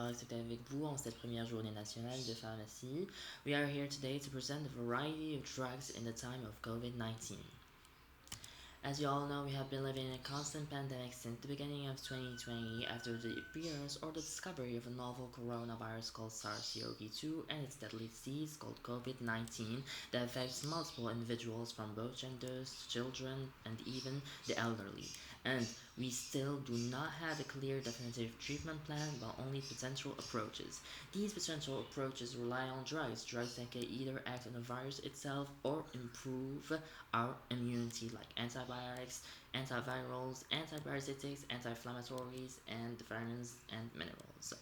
accepter avec vous en cette première journée nationale de pharmacie. We are here today to present a variety of drugs in the time of COVID-19. As you all know, we have been living in a constant pandemic since the beginning of 2020 after the appearance or the discovery of a novel coronavirus called SARS-CoV-2 and its deadly disease called COVID-19 that affects multiple individuals from both genders, children, and even the elderly. And we still do not have a clear definitive treatment plan, but only potential approaches. These potential approaches rely on drugs that can either act on the virus itself or improve our immunity, like antibiotics, antivirals, antiparasitics, anti-inflammatories, and vitamins and minerals.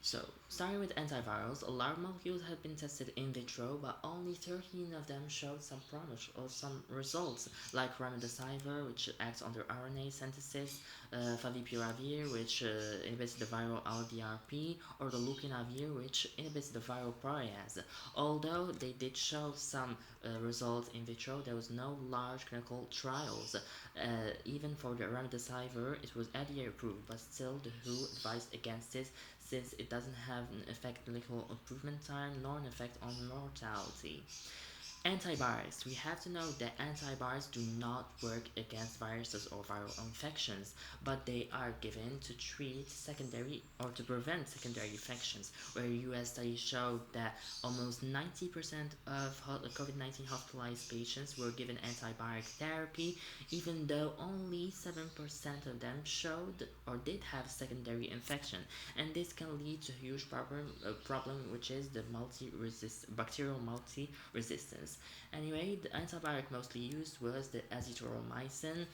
So, starting with antivirals, a lot of molecules have been tested in vitro, but only 13 of them showed some promise or some results, like remdesivir, which acts on the RNA synthesis, favipiravir, which inhibits the viral LDRP, or the lopinavir, which inhibits the viral protease. Although they did show some results in vitro, there was no large clinical trials. Even for the remdesivir, it was FDA approved, but still the WHO advised against it since it doesn't have an effect on clinical improvement time nor an effect on mortality. Antibiotics. We have to know that antibiotics do not work against viruses or viral infections, but they are given to treat secondary or to prevent secondary infections, where US studies showed that almost 90% of COVID-19 hospitalized patients were given antibiotic therapy, even though only 7% of them showed or did have secondary infection. And this can lead to a huge problem which is the bacterial multi-resistance. Anyway, the antibiotic mostly used was the azithromycin,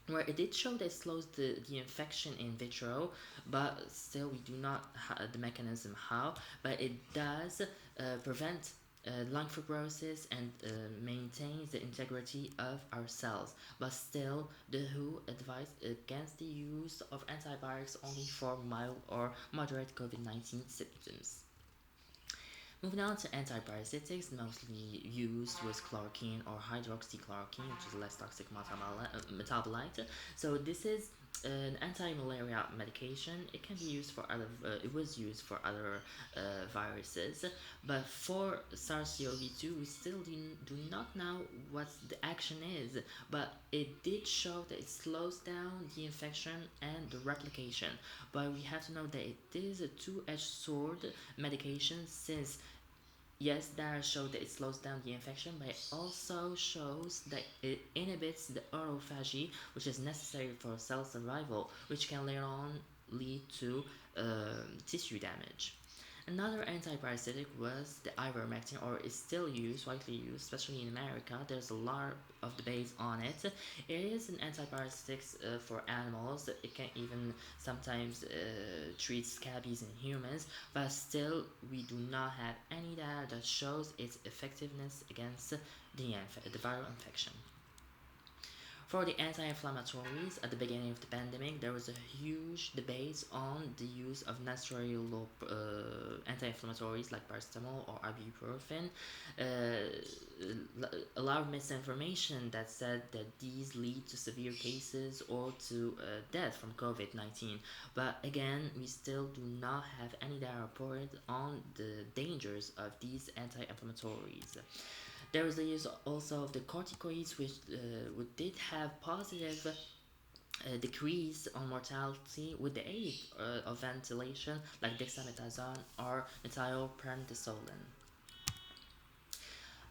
where it did show that it slows the infection in vitro, but still we do not have the mechanism how, but it does prevent lung fibrosis and maintains the integrity of our cells. But still, the WHO advised against the use of antibiotics only for mild or moderate COVID-19 symptoms. Moving on to antiparasitics, mostly used was chloroquine or hydroxychloroquine, which is a less toxic metabolite. So this is an anti-malaria medication. It can be used for other. It was used for other viruses, but for SARS-CoV-2, we still do not know what the action is. But it did show that it slows down the infection and the replication. But we have to know that it is a two-edged sword medication, since yes, data show that it slows down the infection, but it also shows that it inhibits the autophagy, which is necessary for cell survival, which can later on lead to tissue damage. Another antiparasitic was the ivermectin, or is still used, widely used, especially in America. There's a lot of debates on it. It is an antiparasitic for animals. It can even sometimes treat scabies in humans, but still we do not have any data that shows its effectiveness against the viral infection. For the anti-inflammatories, at the beginning of the pandemic, there was a huge debate on the use of natural anti-inflammatories like paracetamol or ibuprofen. A lot of misinformation that said that these lead to severe cases or to death from COVID-19. But again, we still do not have any data reported on the dangers of these anti-inflammatories. There was the use also of the corticoids, which did have positive decrease on mortality with the aid of ventilation, like dexamethasone or methylprednisolone.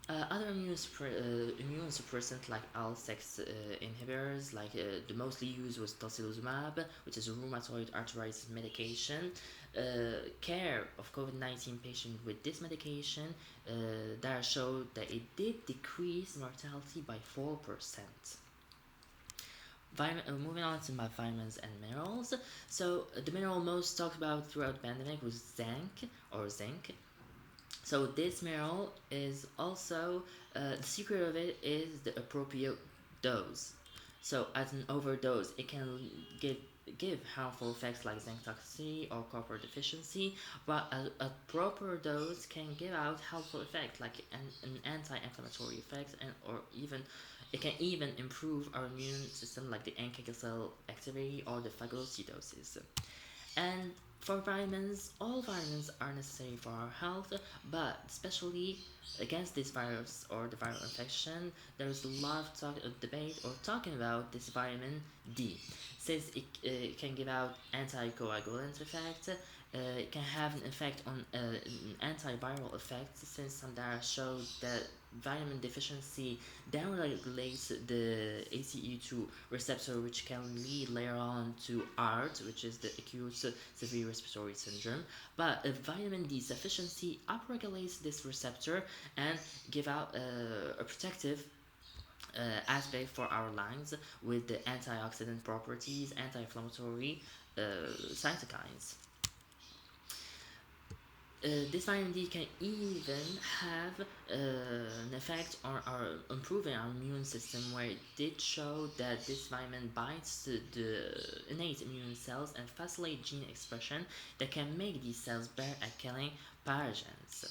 Other immune suppressants like IL-6 inhibitors, like the mostly used was tocilizumab, which is a rheumatoid arthritis medication. Care of COVID-19 patients with this medication that showed that it did decrease mortality by 4%. Moving on to my vitamins and minerals. So the mineral most talked about throughout the pandemic was zinc. So this mineral is also, the secret of it is the appropriate dose. So at an overdose, it can give harmful effects like zinc toxicity or copper deficiency, but a proper dose can give out helpful effects like an anti-inflammatory effect, or even it can even improve our immune system like the NK cell activity or the phagocytosis. And For vitamins, all vitamins are necessary for our health, but especially against this virus or the viral infection, there is a lot of debate or talking about this vitamin D, since it can give out anticoagulant effect. It can have an effect on an antiviral effect, since some data show that vitamin deficiency downregulates the ACE2 receptor, which can lead later on to ART, which is the acute severe respiratory syndrome. But vitamin D deficiency upregulates this receptor and give out a protective aspect for our lungs with the antioxidant properties, anti-inflammatory cytokines. This vitamin D can even have an effect on our improving our immune system, where it did show that this vitamin binds to the innate immune cells and facilitate gene expression that can make these cells better at killing pathogens.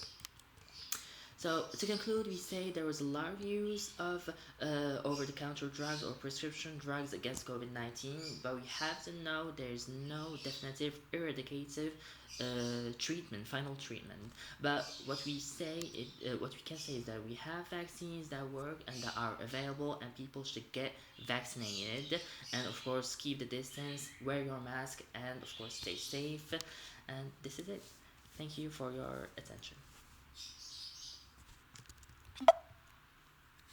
So to conclude, we say there was a lot of use of over-the-counter drugs or prescription drugs against COVID-19, but we have to know there is no definitive eradicative final treatment. But what we can say is that we have vaccines that work and that are available, and people should get vaccinated. And of course, keep the distance, wear your mask, and of course, stay safe. And this is it. Thank you for your attention.